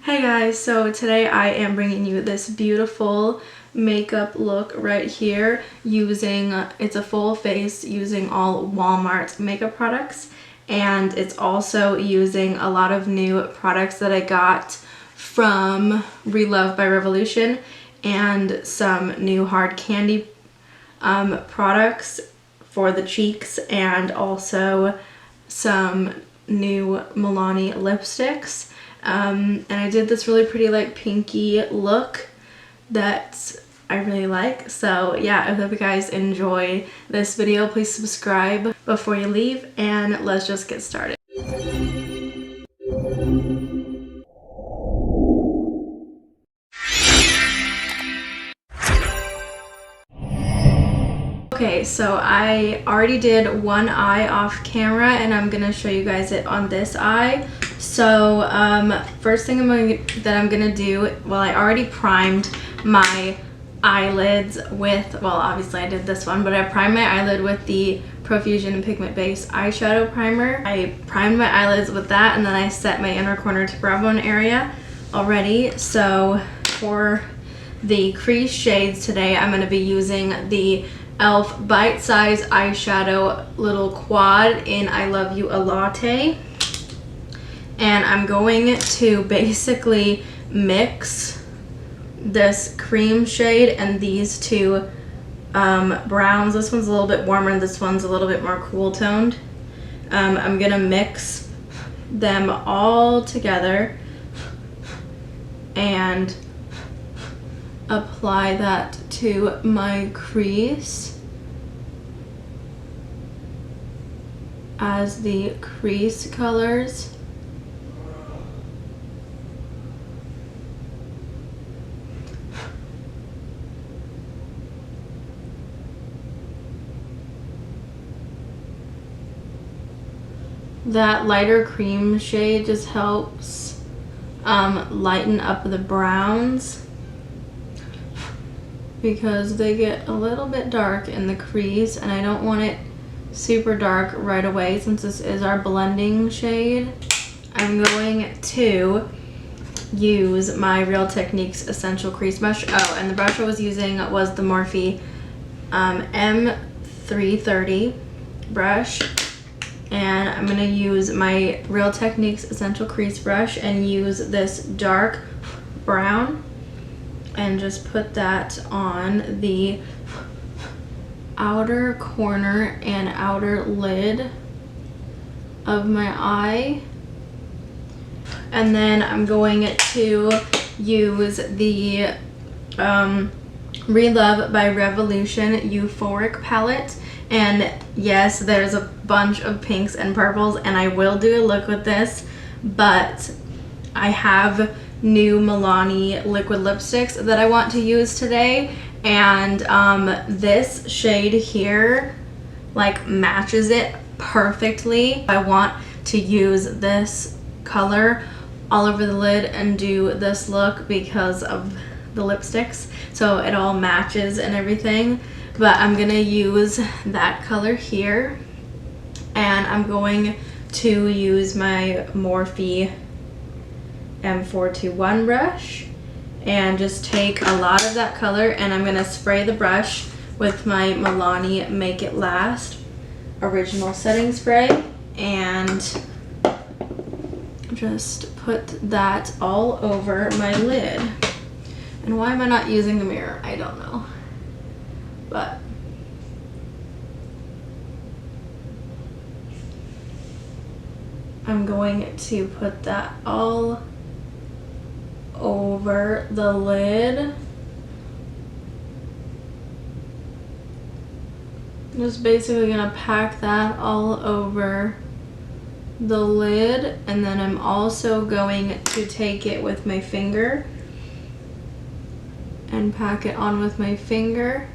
Hey guys, so today I am bringing you this beautiful makeup look right here using, it's a full face using all Walmart makeup products, and it's also using a lot of new products that I got from ReLove by Revolution and some new hard candy products for the cheeks, and also some new Milani lipsticks. And I did this really pretty like pinky look that I really like. So yeah, I hope you guys enjoy this video. Please subscribe before you leave, and let's just get started. Okay, so I already did one eye off camera and I'm gonna show you guys it on this eye. So first thing that I'm gonna do, well, I already primed my eyelids with, well, obviously I did this one, but I primed my eyelid with the Profusion and Pigment Base eyeshadow primer. I primed my eyelids with that, and then I set my inner corner to brow bone area already. So for the crease shades today, I'm gonna be using the e.l.f. Bite Size Eyeshadow Little Quad in I Love You a Latte. And I'm going to basically mix this cream shade and these two browns. This one's a little bit warmer and this one's a little bit more cool toned. I'm gonna mix them all together and apply that to my crease as the crease colors. That lighter cream shade just helps lighten up the browns, because they get a little bit dark in the crease and I don't want it super dark right away since this is our blending shade. I'm going to use my Real Techniques Essential Crease Brush. Oh, and the brush I was using was the Morphe M330 brush. And I'm going to use my Real Techniques Essential Crease Brush and use this dark brown and just put that on the outer corner and outer lid of my eye. And then I'm going to use the ReLove by Revolution Euphoric palette. And yes, there's a bunch of pinks and purples, and I will do a look with this, but I have new Milani liquid lipsticks that I want to use today, and this shade here like matches it perfectly. I want to use this color all over the lid and do this look because of the lipsticks, so it all matches and everything. But I'm gonna use that color here, and I'm going to use my Morphe M421 brush and just take a lot of that color, and I'm gonna spray the brush with my Milani Make It Last original setting spray and just put that all over my lid. And why am I not using the mirror? I don't know. But I'm going to put that all over the lid. I'm just basically gonna pack that all over the lid, and then I'm also going to take it with my finger and pack it on with my finger.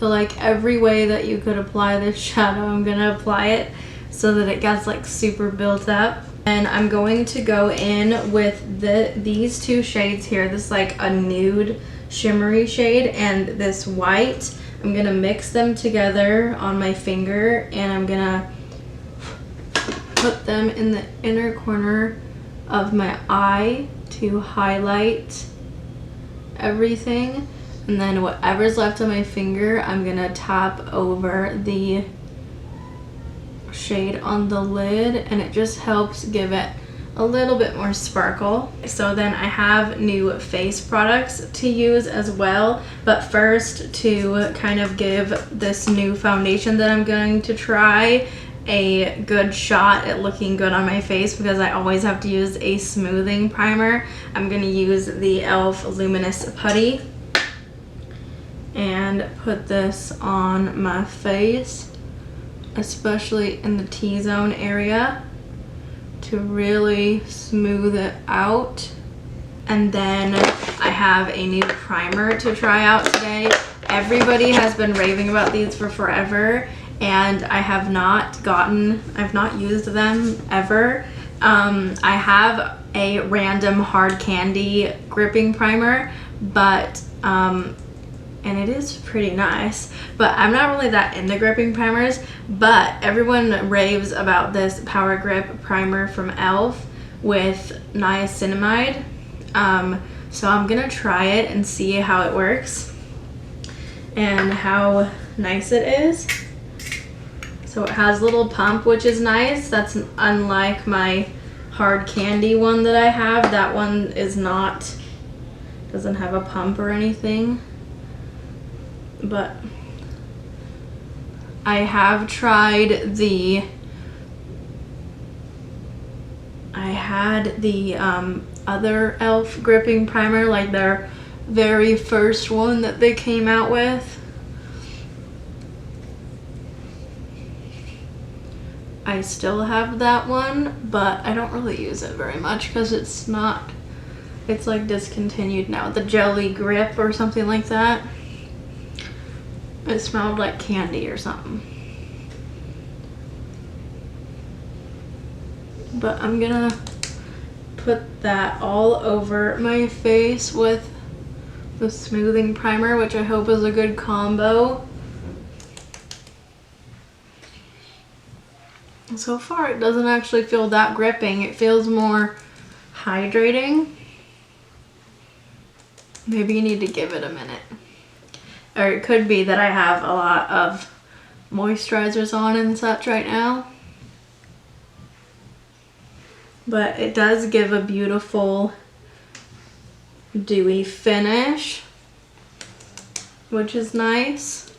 So like every way that you could apply this shadow, I'm gonna apply it so that it gets like super built up. And I'm going to go in with these two shades here. This is like a nude shimmery shade and this white. I'm gonna mix them together on my finger, and I'm gonna put them in the inner corner of my eye to highlight everything. And then whatever's left on my finger, I'm gonna tap over the shade on the lid, and it just helps give it a little bit more sparkle. So then I have new face products to use as well, but first, to kind of give this new foundation that I'm going to try a good shot at looking good on my face, because I always have to use a smoothing primer, I'm gonna use the e.l.f. Luminous Putty and put this on my face, especially in the T-zone area, to really smooth it out. And then I have a new primer to try out today. Everybody has been raving about these for forever, and I've not used them ever. I have a random hard candy gripping primer, but and it is pretty nice, but I'm not really that into gripping primers. But everyone raves about this Power Grip primer from e.l.f. with niacinamide, so I'm gonna try it and see how it works and how nice it is. So it has a little pump, which is nice. That's unlike my hard candy one that I have. That one doesn't have a pump or anything. But I have tried the other e.l.f. gripping primer, like their very first one that they came out with. I still have that one, but I don't really use it very much because it's like discontinued now. The Jelly Grip or something like that. It smelled like candy or something. But I'm gonna put that all over my face with the smoothing primer, which I hope is a good combo. So far it doesn't actually feel that gripping. It feels more hydrating. Maybe you need to give it a minute. Or it could be that I have a lot of moisturizers on and such right now. But it does give a beautiful dewy finish, which is nice.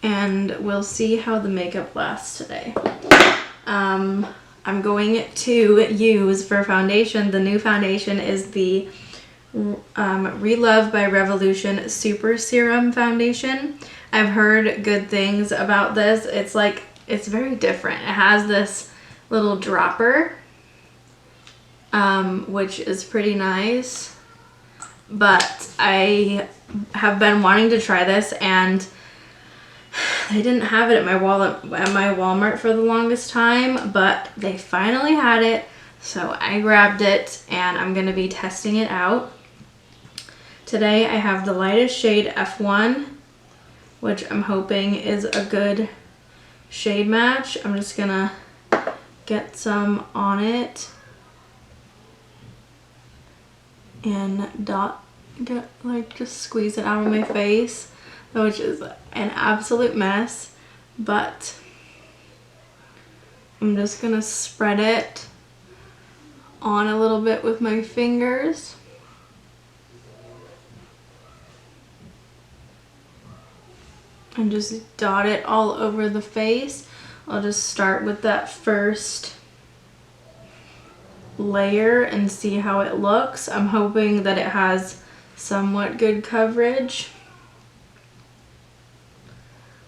And we'll see how the makeup lasts today. I'm going to use for foundation, the new foundation is the ReLove by Revolution Super Serum Foundation. I've heard good things about this. It's very different. It has this little dropper, which is pretty nice. But I have been wanting to try this, and they didn't have it at my Walmart for the longest time, but they finally had it, so I grabbed it and I'm gonna be testing it out. Today I have the lightest shade F1, which I'm hoping is a good shade match. I'm just gonna get some on it and just squeeze it out of my face, which is an absolute mess, but I'm just gonna spread it on a little bit with my fingers. And just dot it all over the face. I'll just start with that first layer and see how it looks. I'm hoping that it has somewhat good coverage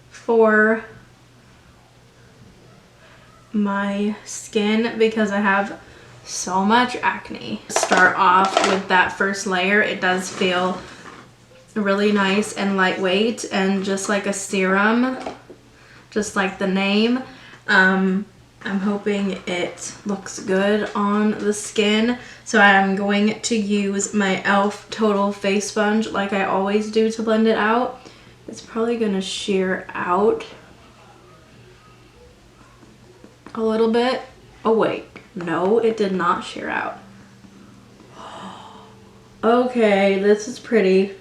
for my skin because I have so much acne. Start off with that first layer. It does feel really nice and lightweight and just like a serum, just like the name. I'm hoping it looks good on the skin. So I'm going to use my e.l.f. Total Face Sponge like I always do to blend it out. It's probably gonna sheer out a little bit. Oh wait, no, it did not sheer out. Okay, this is pretty.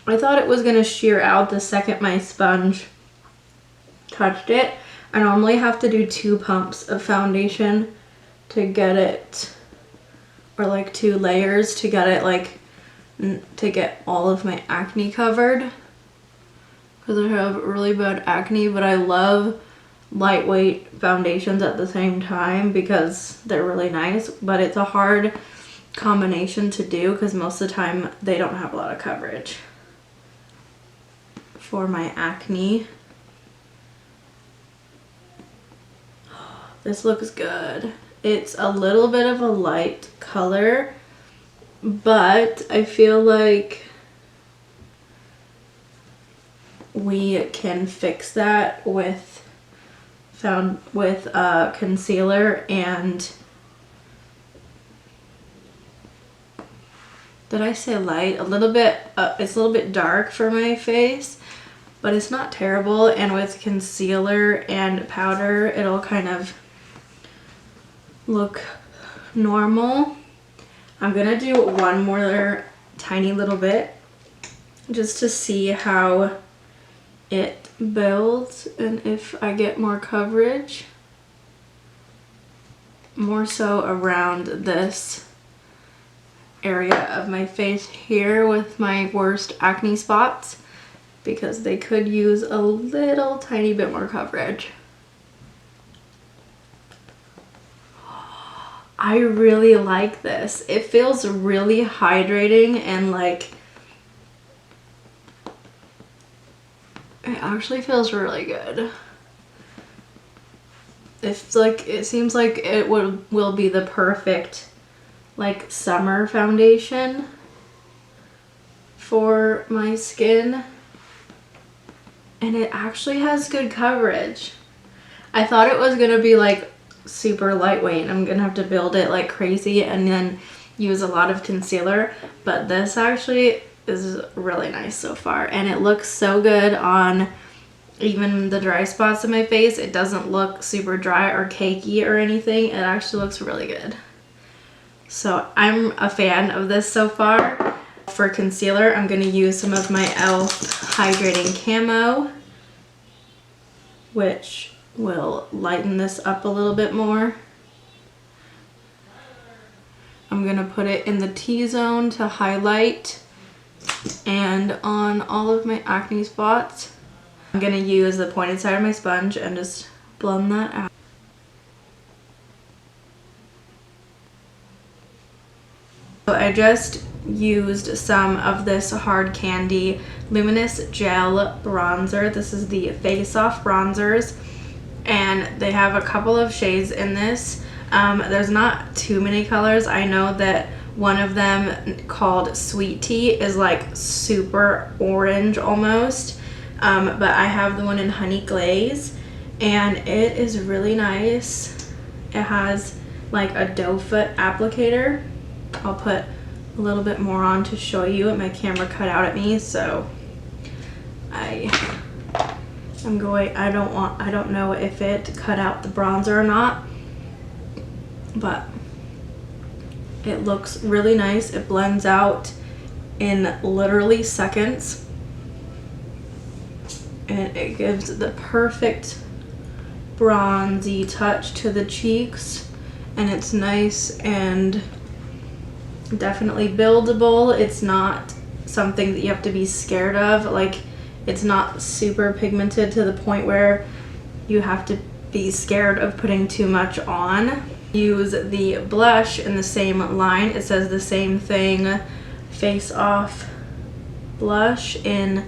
I thought it was gonna sheer out the second my sponge touched it. I normally have to do 2 pumps of foundation to get it, or like 2 layers to get it, like to get all of my acne covered, because I have really bad acne. But I love lightweight foundations at the same time because they're really nice, but it's a hard combination to do because most of the time they don't have a lot of coverage for my acne. This looks good. It's a little bit of a light color, but I feel like we can fix that with concealer and, did I say light? A little bit, it's a little bit dark for my face, but it's not terrible. And with concealer and powder, it'll kind of look normal. I'm gonna do one more tiny little bit just to see how it builds and if I get more coverage, more so around this area of my face here with my worst acne spots, because they could use a little tiny bit more coverage. I really like this. It feels really hydrating, and like it actually feels really good. It's like, it seems like it will be the perfect like summer foundation for my skin, and it actually has good coverage. I thought it was gonna be like super lightweight and I'm gonna have to build it like crazy and then use a lot of concealer, but this actually is really nice so far, and it looks so good on even the dry spots in my face. It doesn't look super dry or cakey or anything. It actually looks really good. So I'm a fan of this so far. For concealer, I'm gonna use some of my e.l.f. Hydrating Camo, which will lighten this up a little bit more. I'm gonna put it in the T-zone to highlight and on all of my acne spots. I'm gonna use the pointed side of my sponge and just blend that out. So I just used some of this Hard Candy Luminous Gel Bronzer. This is the Face Off Bronzers, and they have a couple of shades in this. There's not too many colors. I know that one of them, called Sweet Tea, is like super orange almost, but I have the one in Honey Glaze, and it is really nice. It has like a doe foot applicator. I'll put a little bit more on to show you. My camera cut out at me, so I don't know if it cut out the bronzer or not, but it looks really nice. It blends out in literally seconds, and it gives the perfect bronzy touch to the cheeks, and it's nice and definitely buildable. It's not something that you have to be scared of. Like, it's not super pigmented to the point where you have to be scared of putting too much on. Use the blush in the same line. It says the same thing, Face Off blush. In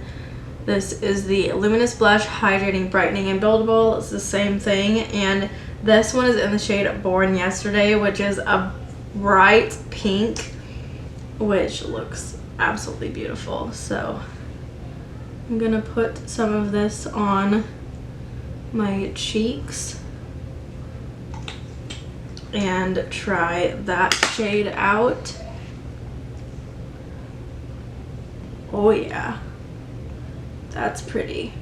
this is the Luminous Blush Hydrating, Brightening, and Buildable. It's the same thing, and this one is in the shade Born Yesterday, which is a bright pink, which looks absolutely beautiful. So I'm gonna put some of this on my cheeks and try that shade out. Oh yeah, that's pretty.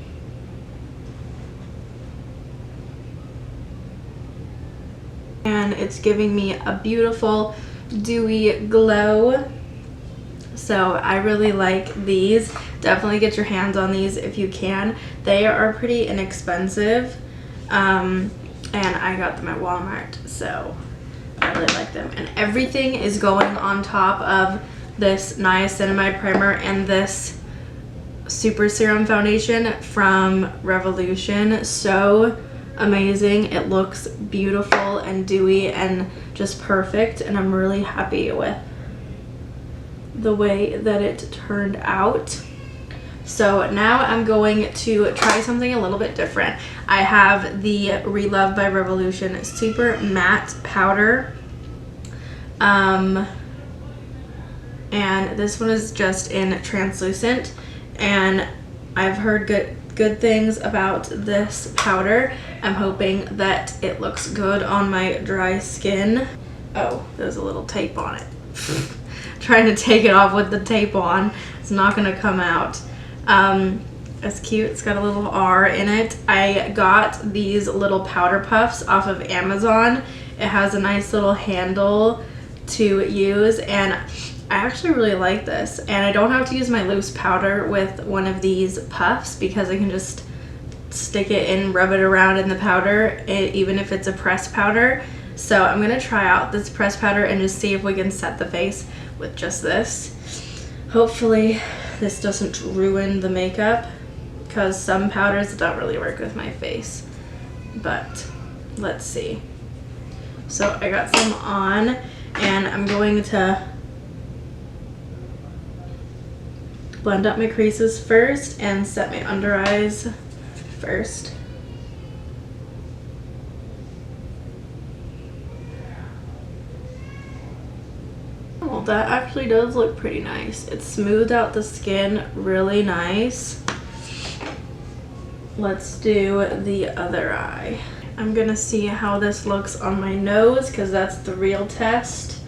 And it's giving me a beautiful Dewy Glow. So I really like these. Definitely get your hands on these if you can. They are pretty inexpensive, and I got them at Walmart, so I really like them. And everything is going on top of this Niacinamide primer and this Super Serum foundation from Revolution. So amazing. It looks beautiful and dewy and just perfect, and I'm really happy with the way that it turned out. So now I'm going to try something a little bit different. I have the ReLove by Revolution Super Matte Powder. And this one is just in translucent, and I've heard good things about this powder. I'm hoping that it looks good on my dry skin. Oh, there's a little tape on it. Trying to take it off with the tape on. It's not gonna come out. It's cute. It's got a little R in it. I got these little powder puffs off of Amazon. It has a nice little handle to use, and I actually really like this. And I don't have to use my loose powder with one of these puffs because I can just stick it in, rub it around in the powder, even if it's a pressed powder. So I'm gonna try out this pressed powder and just see if we can set the face with just this. Hopefully this doesn't ruin the makeup, because some powders don't really work with my face, but let's see. So I got some on, and I'm going to blend up my creases first and set my under eyes first. Well, that actually does look pretty nice. It smoothed out the skin really nice. Let's do the other eye. I'm gonna see how this looks on my nose, because that's the real test.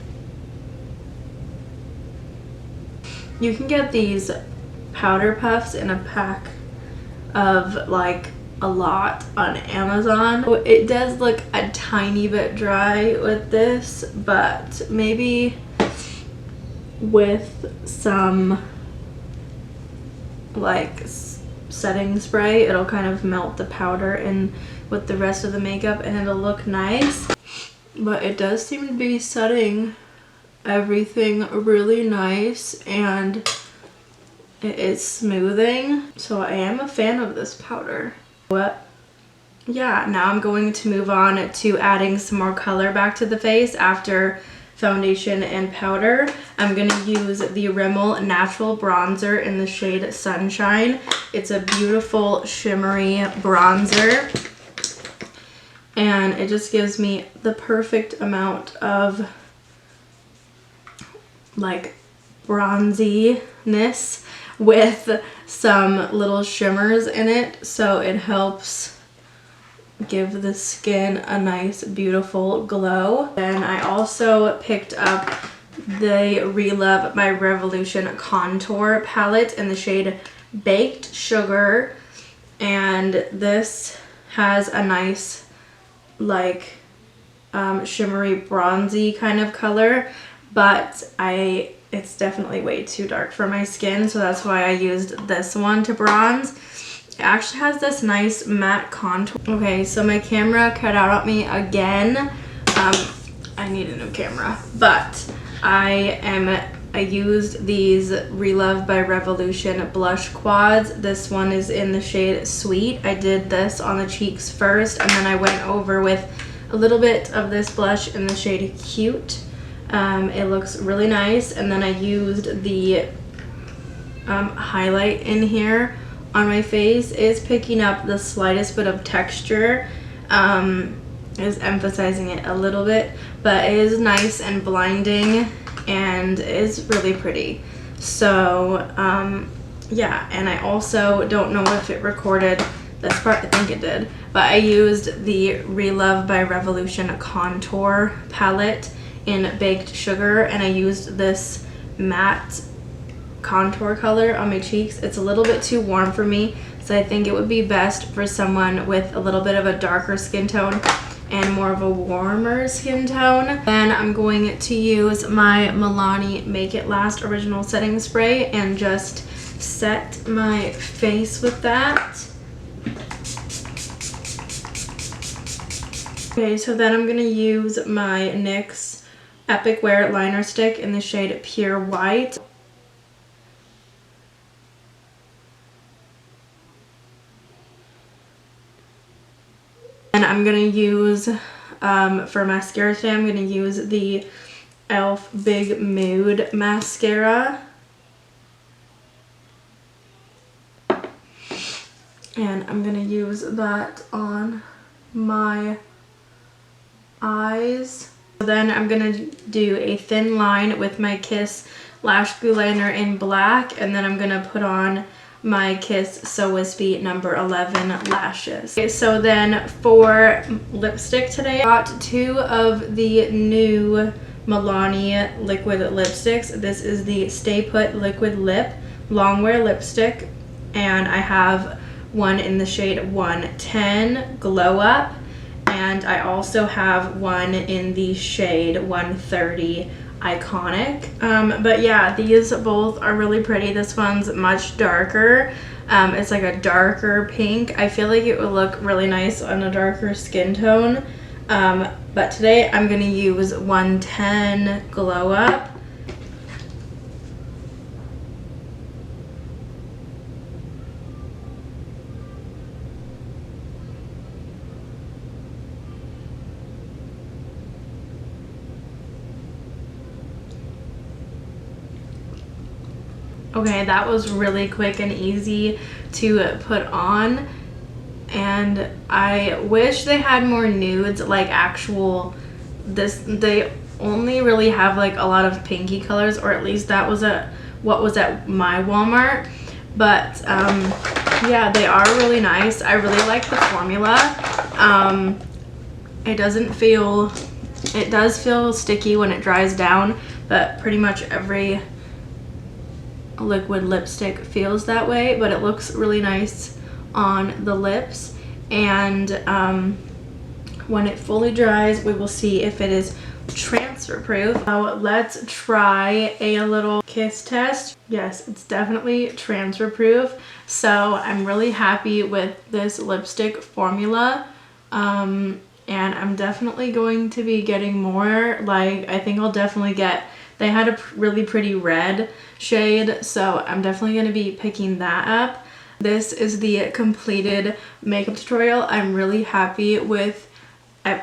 You can get these powder puffs in a pack of like a lot on Amazon. It does look a tiny bit dry with this, but maybe with some like setting spray it'll kind of melt the powder in with the rest of the makeup and it'll look nice. But it does seem to be setting everything really nice, and it is smoothing, so I am a fan of this powder. Yeah, now I'm going to move on to adding some more color back to the face after foundation and powder. I'm going to use the Rimmel Natural Bronzer in the shade Sunshine. It's a beautiful shimmery bronzer, and it just gives me the perfect amount of like bronziness with some little shimmers in it, so it helps give the skin a nice beautiful glow. Then I also picked up the ReLove by Revolution contour palette in the shade Baked Sugar, and this has a nice like shimmery bronzy kind of color, but it's definitely way too dark for my skin, so that's why I used this one to bronze. It actually has this nice matte contour. Okay, so my camera cut out on me again. I need a new camera, but I used these ReLove by Revolution blush quads. This one is in the shade Sweet. I did this on the cheeks first, and then I went over with a little bit of this blush in the shade Cute. It looks really nice, and then I used the highlight in here on my face. Is picking up the slightest bit of texture, is emphasizing it a little bit, but it is nice and blinding and is really pretty. So yeah, and I also don't know if it recorded this part. I think it did, but I used the ReLove by Revolution contour palette in Baked Sugar, and I used this matte contour color on my cheeks. It's a little bit too warm for me, so I think it would be best for someone with a little bit of a darker skin tone and more of a warmer skin tone. Then I'm going to use my Milani Make It Last Original Setting Spray and just set my face with that. Okay, so then I'm gonna use my NYX Epic Wear Liner Stick in the shade Pure White. And I'm gonna use, for mascara today, I'm gonna use the e.l.f. Big Mood Mascara. And I'm gonna use that on my eyes. Then I'm gonna do a thin line with my Kiss Lash Glue Liner in black, and then I'm gonna put on my Kiss So Wispy number 11 lashes. Okay, so then for lipstick today, I got 2 of the new Milani liquid lipsticks. This is the Stay Put Liquid Lip Longwear lipstick, and I have one in the shade 110 Glow Up, and I also have one in the shade 130 Iconic. But yeah, these both are really pretty. This one's much darker. It's like a darker pink. I feel like it would look really nice on a darker skin tone. But today I'm gonna use 110 Glow Up. Okay, that was really quick and easy to put on, and I wish they had more nudes, like actual, they only really have like a lot of pinky colors, or at least that was what was at my Walmart. But yeah, they are really nice. I really like the formula. It does feel sticky when it dries down, but pretty much every liquid lipstick feels that way, but it looks really nice on the lips. And when it fully dries, we will see if it is transfer proof. So let's try a little kiss test. Yes, it's definitely transfer proof, so I'm really happy with this lipstick formula. And I'm definitely going to be getting more. Like, I think I'll definitely get, they had a really pretty red shade, so I'm definitely going to be picking that up. This is the completed makeup tutorial. I'm really happy with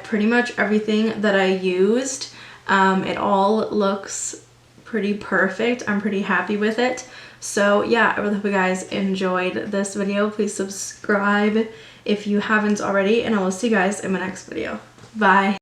pretty much everything that I used. It all looks pretty perfect. I'm pretty happy with it. So yeah, I really hope you guys enjoyed this video. Please subscribe if you haven't already, and I will see you guys in my next video. Bye.